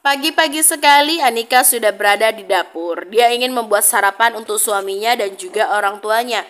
Pagi-pagi sekali Anika sudah berada di dapur. Dia ingin membuat sarapan untuk suaminya dan juga orang tuanya.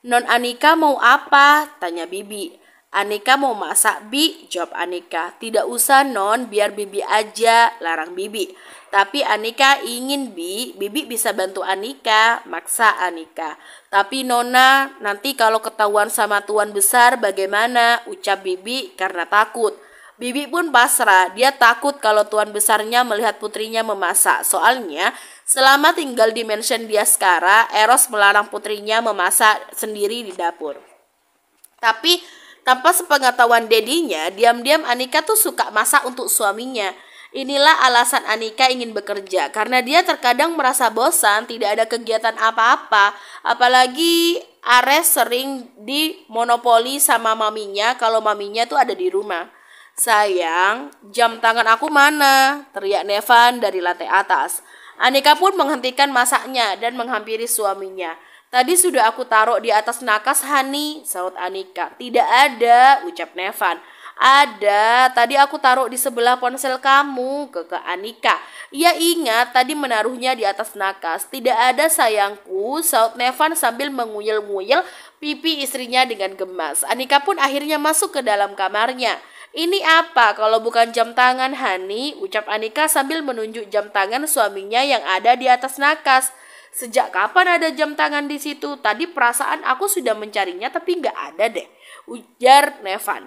"Non Anika mau apa?" tanya Bibi. "Anika mau masak, Bi," jawab Anika. "Tidak usah Non, biar Bibi aja," larang Bibi. "Tapi Anika ingin, Bi. Bibi bisa bantu Anika," maksa Anika. "Tapi Nona, nanti kalau ketahuan sama tuan besar bagaimana?" ucap Bibi karena takut. Bibi pun pasrah, dia takut kalau tuan besarnya melihat putrinya memasak. Soalnya, selama tinggal di mansion dia sekarang, Eros melarang putrinya memasak sendiri di dapur. Tapi, tanpa sepengetahuan dedinya, diam-diam Anika tuh suka masak untuk suaminya. Inilah alasan Anika ingin bekerja, karena dia terkadang merasa bosan, tidak ada kegiatan apa-apa. Apalagi Ares sering dimonopoli sama maminya kalau maminya tuh ada di rumah. "Sayang, jam tangan aku mana?" teriak Nevan dari lantai atas. Anika pun menghentikan masaknya dan menghampiri suaminya. "Tadi sudah aku taruh di atas nakas, Hani," sahut Anika. "Tidak ada," ucap Nevan. "Ada, tadi aku taruh di sebelah ponsel kamu," kekeh Anika. "Ia ingat tadi menaruhnya di atas nakas." "Tidak ada sayangku," sahut Nevan sambil menguyel-nguyel pipi istrinya dengan gemas. Anika pun akhirnya masuk ke dalam kamarnya. "Ini apa kalau bukan jam tangan, Hani?" ucap Anika sambil menunjuk jam tangan suaminya yang ada di atas nakas. "Sejak kapan ada jam tangan di situ? Tadi perasaan aku sudah mencarinya tapi nggak ada deh," ujar Nevan.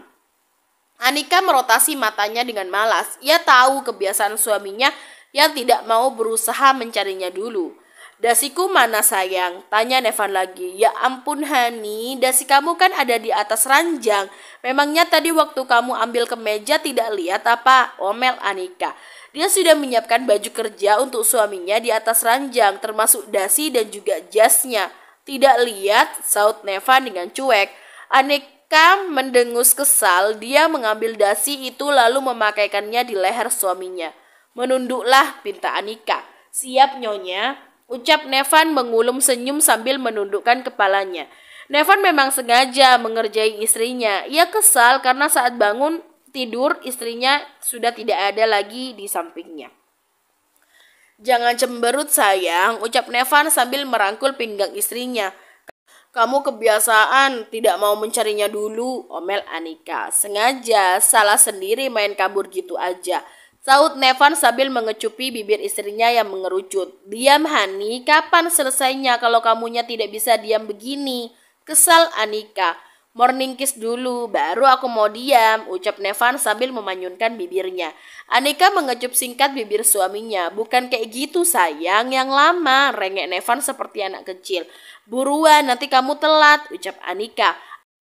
Anika merotasi matanya dengan malas. Ia tahu kebiasaan suaminya yang tidak mau berusaha mencarinya dulu. "Dasiku mana sayang?" tanya Nevan lagi. "Ya ampun Hani, dasi kamu kan ada di atas ranjang. Memangnya tadi waktu kamu ambil ke meja tidak lihat apa?" omel Anika. Dia sudah menyiapkan baju kerja untuk suaminya di atas ranjang, termasuk dasi dan juga jasnya. "Tidak lihat," sahut Nevan dengan cuek. Anika mendengus kesal. Dia mengambil dasi itu lalu memakaikannya di leher suaminya. "Menunduklah," pinta Anika. "Siap Nyonya," ucap Nevan mengulum senyum sambil menundukkan kepalanya. Nevan memang sengaja mengerjai istrinya. Ia kesal karena saat bangun tidur istrinya sudah tidak ada lagi di sampingnya. "Jangan cemberut sayang," ucap Nevan sambil merangkul pinggang istrinya. "Kamu kebiasaan tidak mau mencarinya dulu," omel Anika. "Sengaja, salah sendiri main kabur gitu aja," sahut Nevan sambil mengecupi bibir istrinya yang mengerucut. "Diam Hani, kapan selesainya kalau kamunya tidak bisa diam begini?" kesal Anika. "Morning kiss dulu, baru aku mau diam," ucap Nevan sambil memanyunkan bibirnya. Anika mengecup singkat bibir suaminya. "Bukan kayak gitu sayang, yang lama," rengek Nevan seperti anak kecil. "Buruan, nanti kamu telat," ucap Anika.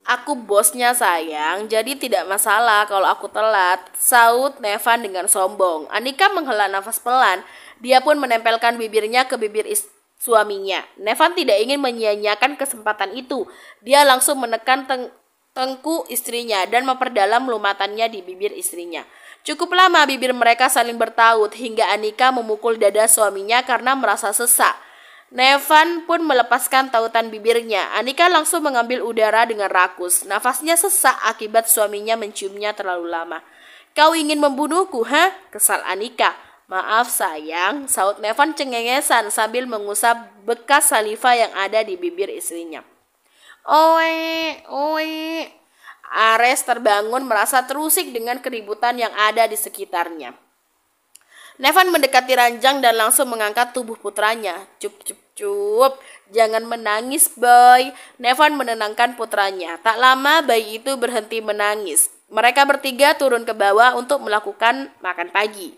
"Aku bosnya sayang, jadi tidak masalah kalau aku telat," sahut Nevan dengan sombong. Anika menghela nafas pelan. Dia pun menempelkan bibirnya ke bibir suaminya. Nevan tidak ingin menyia-nyiakan kesempatan itu. Dia langsung menekan tengkuk istrinya dan memperdalam lumatannya di bibir istrinya. Cukup lama bibir mereka saling bertaut hingga Anika memukul dada suaminya karena merasa sesak. Nevan pun melepaskan tautan bibirnya. Anika langsung mengambil udara dengan rakus. Nafasnya sesak akibat suaminya menciumnya terlalu lama. "Kau ingin membunuhku, ha?" kesal Anika. "Maaf sayang," sahut Nevan cengengesan sambil mengusap bekas saliva yang ada di bibir istrinya. "Oe, oe." Ares terbangun merasa terusik dengan keributan yang ada di sekitarnya. Nevan mendekati ranjang dan langsung mengangkat tubuh putranya. "Cup, cup, cup. Jangan menangis, boy." Nevan menenangkan putranya. Tak lama bayi itu berhenti menangis. Mereka bertiga turun ke bawah untuk melakukan makan pagi.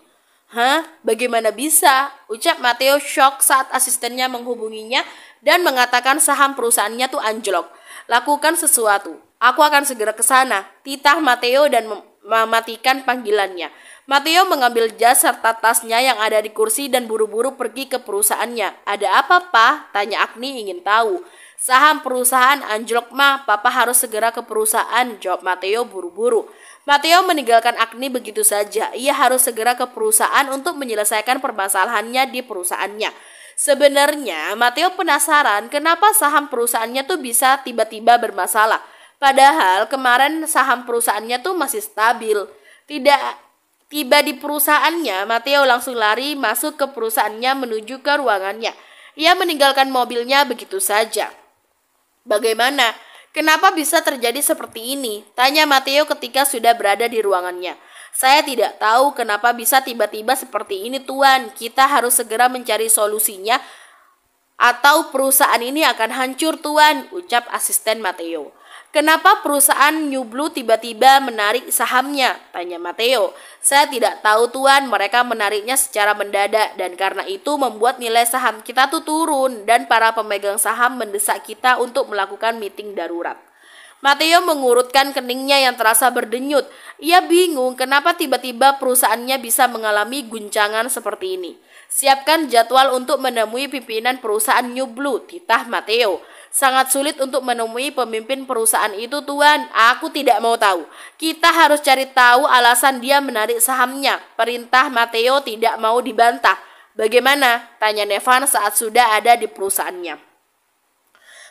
"Hah? Bagaimana bisa?" ucap Matteo shock saat asistennya menghubunginya dan mengatakan saham perusahaannya tuh anjlok. "Lakukan sesuatu. Aku akan segera ke sana," titah Matteo dan mematikan panggilannya. Matteo mengambil jas serta tasnya yang ada di kursi dan buru-buru pergi ke perusahaannya. "Ada apa, Pak?" tanya Agni ingin tahu. "Saham perusahaan anjlok, Ma. Papa harus segera ke perusahaan," jawab Matteo buru-buru. Matteo meninggalkan Agni begitu saja. Ia harus segera ke perusahaan untuk menyelesaikan permasalahannya di perusahaannya. Sebenarnya Matteo penasaran kenapa saham perusahaannya tuh bisa tiba-tiba bermasalah. Padahal kemarin saham perusahaannya tuh masih stabil. Tiba di perusahaannya, Matteo langsung lari masuk ke perusahaannya menuju ke ruangannya. Ia meninggalkan mobilnya begitu saja. Bagaimana? Kenapa bisa terjadi seperti ini? Tanya Matteo ketika sudah berada di ruangannya. Saya tidak tahu kenapa bisa tiba-tiba seperti ini, Tuan. Kita harus segera mencari solusinya atau perusahaan ini akan hancur, Tuan, ucap asisten Matteo. Kenapa perusahaan New Blue tiba-tiba menarik sahamnya? Tanya Matteo. Saya tidak tahu, Tuan, mereka menariknya secara mendadak dan karena itu membuat nilai saham kita tuh turun dan para pemegang saham mendesak kita untuk melakukan meeting darurat. Matteo mengurutkan keningnya yang terasa berdenyut. Ia bingung kenapa tiba-tiba perusahaannya bisa mengalami guncangan seperti ini. Siapkan jadwal untuk menemui pimpinan perusahaan New Blue, titah Matteo. Sangat sulit untuk menemui pemimpin perusahaan itu, Tuan. Aku tidak mau tahu. Kita harus cari tahu alasan dia menarik sahamnya. Perintah Matteo tidak mau dibantah. Bagaimana? Tanya Nevan saat sudah ada di perusahaannya.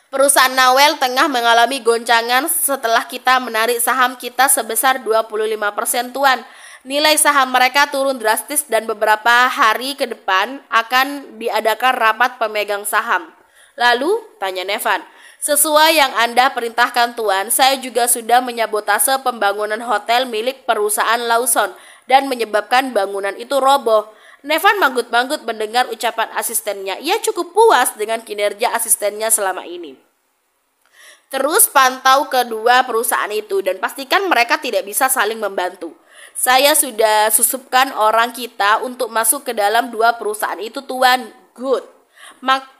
Perusahaan Nawel tengah mengalami goncangan setelah kita menarik saham kita sebesar 25%, Tuan. Nilai saham mereka turun drastis dan beberapa hari ke depan akan diadakan rapat pemegang saham. Lalu, tanya Nevan, sesuai yang Anda perintahkan, Tuan, saya juga sudah menyabotase pembangunan hotel milik perusahaan Lawson dan menyebabkan bangunan itu roboh. Nevan manggut-manggut mendengar ucapan asistennya. Ia cukup puas dengan kinerja asistennya selama ini. Terus pantau kedua perusahaan itu dan pastikan mereka tidak bisa saling membantu. Saya sudah susupkan orang kita untuk masuk ke dalam dua perusahaan itu, Tuan. Good.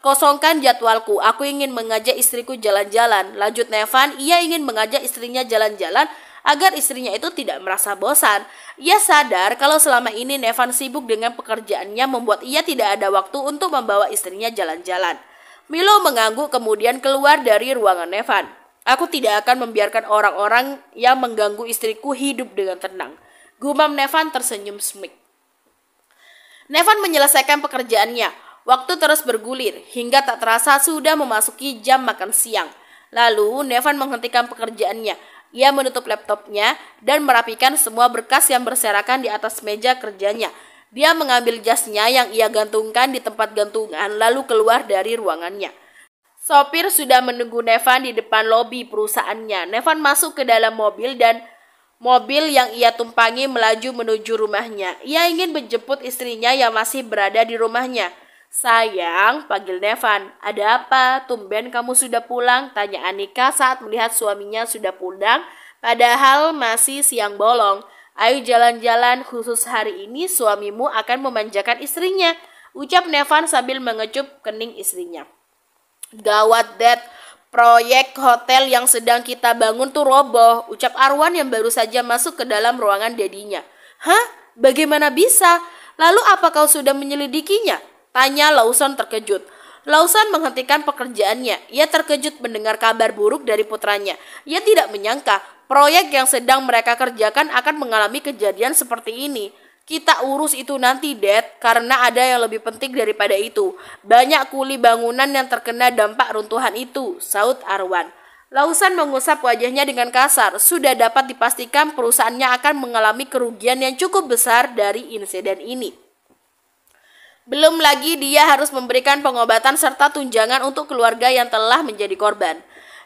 Kosongkan jadwalku. Aku ingin mengajak istriku jalan-jalan. Lanjut Nevan, ia ingin mengajak istrinya jalan-jalan agar istrinya itu tidak merasa bosan. Ia sadar kalau selama ini Nevan sibuk dengan pekerjaannya membuat ia tidak ada waktu untuk membawa istrinya jalan-jalan. Milo mengangguk kemudian keluar dari ruangan Nevan. Aku tidak akan membiarkan orang-orang yang mengganggu istriku hidup dengan tenang. Gumam Nevan tersenyum smik. Nevan menyelesaikan pekerjaannya. Waktu terus bergulir hingga tak terasa sudah memasuki jam makan siang. Lalu Nevan menghentikan pekerjaannya. Ia menutup laptopnya dan merapikan semua berkas yang berserakan di atas meja kerjanya. Dia mengambil jasnya yang ia gantungkan di tempat gantungan lalu keluar dari ruangannya. Sopir sudah menunggu Nevan di depan lobi perusahaannya. Nevan masuk ke dalam mobil dan mobil yang ia tumpangi melaju menuju rumahnya. Ia ingin menjemput istrinya yang masih berada di rumahnya. Sayang, panggil Nevan. Ada apa? Tumben kamu sudah pulang? Tanya Anika saat melihat suaminya sudah pulang, padahal masih siang bolong. Ayo jalan-jalan, khusus hari ini suamimu akan memanjakan istrinya, ucap Nevan sambil mengecup kening istrinya. Gawat, Dad. Proyek hotel yang sedang kita bangun tuh roboh, ucap Arwan yang baru saja masuk ke dalam ruangan dedinya. Hah? Bagaimana bisa? Lalu apa kau sudah menyelidikinya? Tanya Lawson terkejut. Lawson menghentikan pekerjaannya. Ia terkejut mendengar kabar buruk dari putranya. Ia tidak menyangka proyek yang sedang mereka kerjakan akan mengalami kejadian seperti ini. Kita urus itu nanti, Dad, karena ada yang lebih penting daripada itu. Banyak kuli bangunan yang terkena dampak runtuhan itu, saut Arwan. Lawson mengusap wajahnya dengan kasar. Sudah dapat dipastikan perusahaannya akan mengalami kerugian yang cukup besar dari insiden ini. Belum lagi dia harus memberikan pengobatan serta tunjangan untuk keluarga yang telah menjadi korban.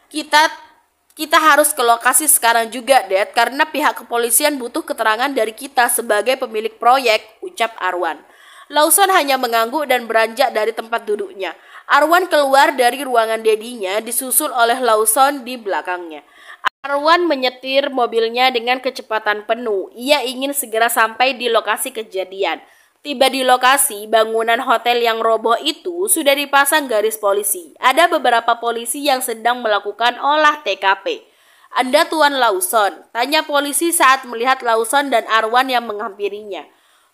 Kita harus ke lokasi sekarang juga, Dad, karena pihak kepolisian butuh keterangan dari kita sebagai pemilik proyek, ucap Arwan. Lawson hanya mengangguk dan beranjak dari tempat duduknya. Arwan keluar dari ruangan dedinya disusul oleh Lawson di belakangnya. Arwan menyetir mobilnya dengan kecepatan penuh. Ia ingin segera sampai di lokasi kejadian. Tiba di lokasi, bangunan hotel yang roboh itu sudah dipasang garis polisi. Ada beberapa polisi yang sedang melakukan olah TKP. Anda Tuan Lawson, tanya polisi saat melihat Lawson dan Arwan yang menghampirinya.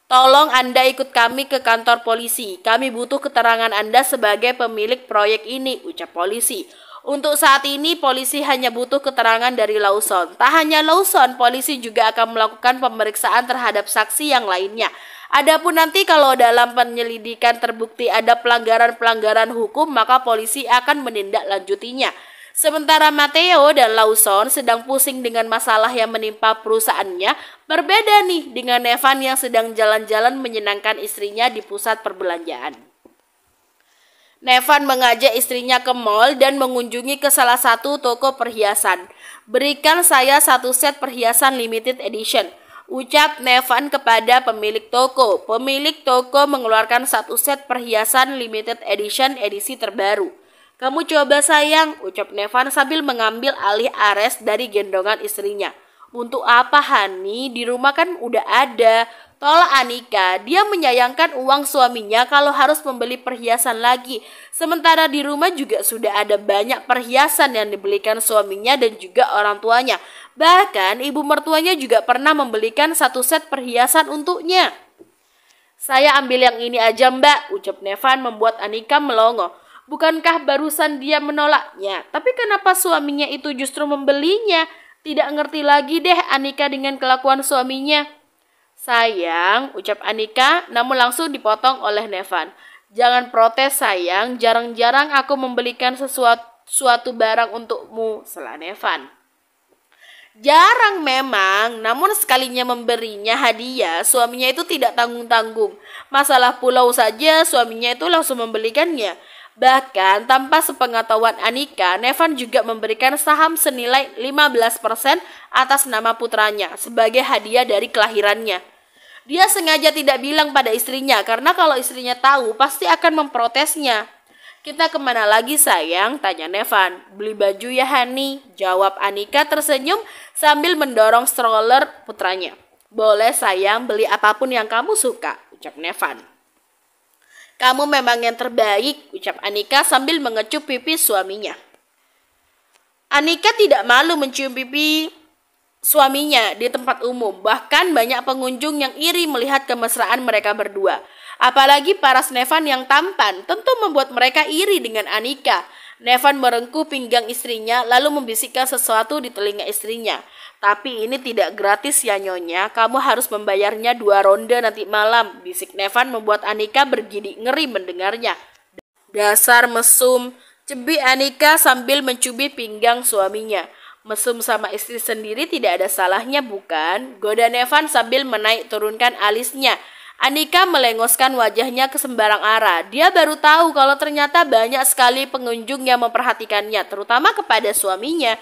Tolong Anda ikut kami ke kantor polisi. Kami butuh keterangan Anda sebagai pemilik proyek ini, ucap polisi. Untuk saat ini, polisi hanya butuh keterangan dari Lawson. Tak hanya Lawson, polisi juga akan melakukan pemeriksaan terhadap saksi yang lainnya. Adapun nanti kalau dalam penyelidikan terbukti ada pelanggaran-pelanggaran hukum, maka polisi akan menindaklanjutinya. Sementara Matteo dan Lawson sedang pusing dengan masalah yang menimpa perusahaannya, berbeda nih dengan Nevan yang sedang jalan-jalan menyenangkan istrinya di pusat perbelanjaan. Nevan mengajak istrinya ke mall dan mengunjungi ke salah satu toko perhiasan. "Berikan saya satu set perhiasan limited edition," ucap Nevan kepada pemilik toko. Pemilik toko mengeluarkan satu set perhiasan limited edition edisi terbaru. "Kamu coba sayang," ucap Nevan sambil mengambil alih Ares dari gendongan istrinya. "Untuk apa, Hani? Di rumah kan udah ada," tolak Anika. Dia menyayangkan uang suaminya kalau harus membeli perhiasan lagi. Sementara di rumah juga sudah ada banyak perhiasan yang dibelikan suaminya dan juga orang tuanya. Bahkan ibu mertuanya juga pernah membelikan satu set perhiasan untuknya. "Saya ambil yang ini aja, Mbak," ucap Nevan membuat Anika melongo. Bukankah barusan dia menolaknya? Tapi kenapa suaminya itu justru membelinya? Tidak ngerti lagi deh Anika dengan kelakuan suaminya. "Sayang," ucap Anika, namun langsung dipotong oleh Nevan. "Jangan protes sayang, jarang-jarang aku membelikan suatu barang untukmu," sela Nevan. Jarang memang, namun sekalinya memberinya hadiah, suaminya itu tidak tanggung-tanggung. Masalah pulau saja suaminya itu langsung membelikannya. Bahkan tanpa sepengetahuan Anika, Nevan juga memberikan saham senilai 15% atas nama putranya sebagai hadiah dari kelahirannya. Dia sengaja tidak bilang pada istrinya karena kalau istrinya tahu pasti akan memprotesnya. "Kita kemana lagi sayang?" tanya Nevan. "Beli baju ya Hani," jawab Anika tersenyum sambil mendorong stroller putranya. "Boleh sayang, beli apapun yang kamu suka," ucap Nevan. "Kamu memang yang terbaik," ucap Anika sambil mengecup pipi suaminya. Anika tidak malu mencium pipi suaminya di tempat umum. Bahkan banyak pengunjung yang iri melihat kemesraan mereka berdua. Apalagi paras Nevan yang tampan, tentu membuat mereka iri dengan Anika. Nevan merengkuh pinggang istrinya lalu membisikkan sesuatu di telinga istrinya. "Tapi ini tidak gratis ya Nyonya, kamu harus membayarnya 2 ronde nanti malam," bisik Nevan membuat Anika bergidik ngeri mendengarnya. "Dasar mesum," cebik Anika sambil mencubit pinggang suaminya. "Mesum sama istri sendiri tidak ada salahnya bukan?" goda Nevan sambil menaik turunkan alisnya. Anika melengoskan wajahnya ke sembarang arah. Dia baru tahu kalau ternyata banyak sekali pengunjung yang memperhatikannya, terutama kepada suaminya.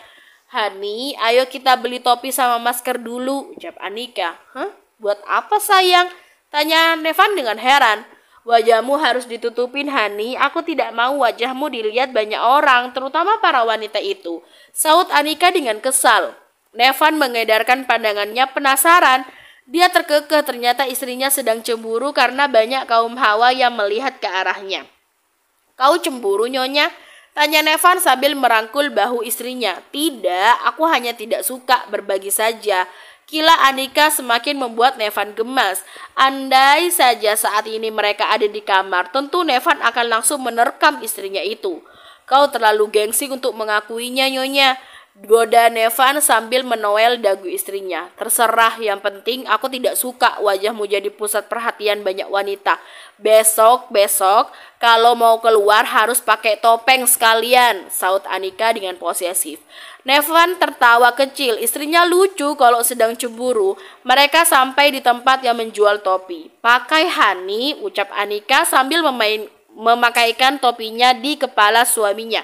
"Hani, ayo kita beli topi sama masker dulu," ucap Anika. "Hah? Buat apa sayang?" tanya Nevan dengan heran. "Wajahmu harus ditutupin Hani, aku tidak mau wajahmu dilihat banyak orang, terutama para wanita itu," saut Anika dengan kesal. Nevan mengedarkan pandangannya penasaran. Dia terkekeh ternyata istrinya sedang cemburu karena banyak kaum hawa yang melihat ke arahnya. "Kau cemburu Nyonya?" tanya Nevan sambil merangkul bahu istrinya. "Tidak, aku hanya tidak suka, berbagi saja." Kila Anika semakin membuat Nevan gemas. Andai saja saat ini mereka ada di kamar, tentu Nevan akan langsung menerkam istrinya itu. "Kau terlalu gengsi untuk mengakuinya Nyonya," goda Nevan sambil menoel dagu istrinya. "Terserah, yang penting aku tidak suka wajahmu jadi pusat perhatian banyak wanita. Besok kalau mau keluar harus pakai topeng sekalian," saut Anika dengan posesif. Nevan tertawa kecil, istrinya lucu kalau sedang cemburu. Mereka sampai di tempat yang menjual topi. "Pakai Hani," ucap Anika sambil memakaikan topinya di kepala suaminya.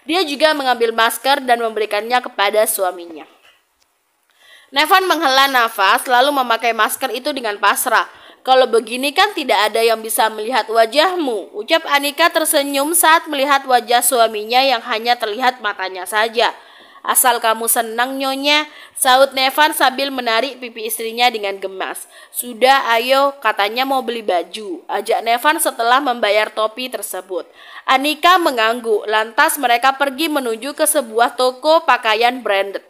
Dia juga mengambil masker dan memberikannya kepada suaminya. Nevan menghela nafas lalu memakai masker itu dengan pasrah. "Kalau begini kan tidak ada yang bisa melihat wajahmu," ucap Anika tersenyum saat melihat wajah suaminya yang hanya terlihat matanya saja. "Asal kamu senang Nyonya," saut Nevan sambil menarik pipi istrinya dengan gemas. "Sudah ayo," katanya mau beli baju, ajak Nevan setelah membayar topi tersebut. Anika mengangguk, lantas mereka pergi menuju ke sebuah toko pakaian branded.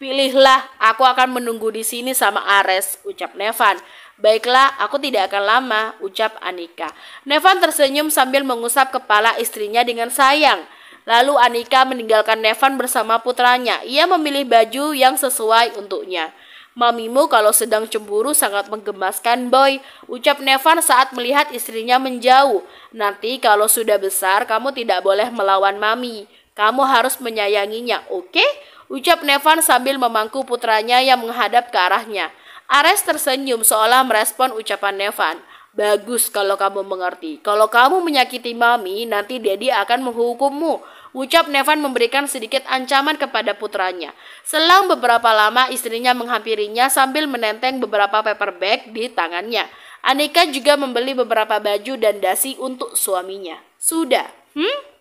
"Pilihlah, aku akan menunggu di sini sama Ares," ucap Nevan. "Baiklah, aku tidak akan lama," ucap Anika. Nevan tersenyum sambil mengusap kepala istrinya dengan sayang. Lalu Anika meninggalkan Nevan bersama putranya. Ia memilih baju yang sesuai untuknya. "Mamimu kalau sedang cemburu sangat menggemaskan boy," ucap Nevan saat melihat istrinya menjauh. "Nanti kalau sudah besar kamu tidak boleh melawan mami. Kamu harus menyayanginya, oke? Ucap Nevan sambil memangku putranya yang menghadap ke arahnya. Ares tersenyum seolah merespon ucapan Nevan. Bagus kalau kamu mengerti. Kalau kamu menyakiti Mami, nanti Daddy akan menghukummu. Ucap Nevan memberikan sedikit ancaman kepada putranya. Selang beberapa lama istrinya menghampirinya sambil menenteng beberapa paper bag di tangannya. Anika juga membeli beberapa baju dan dasi untuk suaminya. Sudah,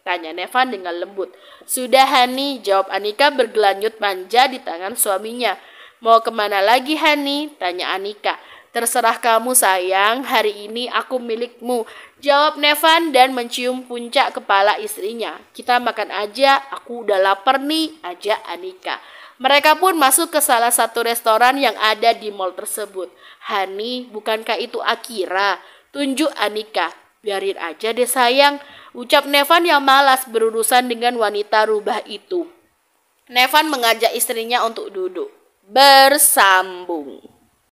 tanya Nevan dengan lembut. Sudah Hani, jawab Anika bergelanjut manja di tangan suaminya. Mau kemana lagi Hani? Tanya Anika. Terserah kamu sayang, hari ini aku milikmu, jawab Nevan dan mencium puncak kepala istrinya. Kita makan aja, aku udah lapar nih, ajak Anika. Mereka pun masuk ke salah satu restoran yang ada di mall tersebut. Hani, bukankah itu Akira? Tunjuk Anika. Biarin aja deh sayang, ucap Nevan yang malas berurusan dengan wanita rubah itu. Nevan mengajak istrinya untuk duduk. Bersambung.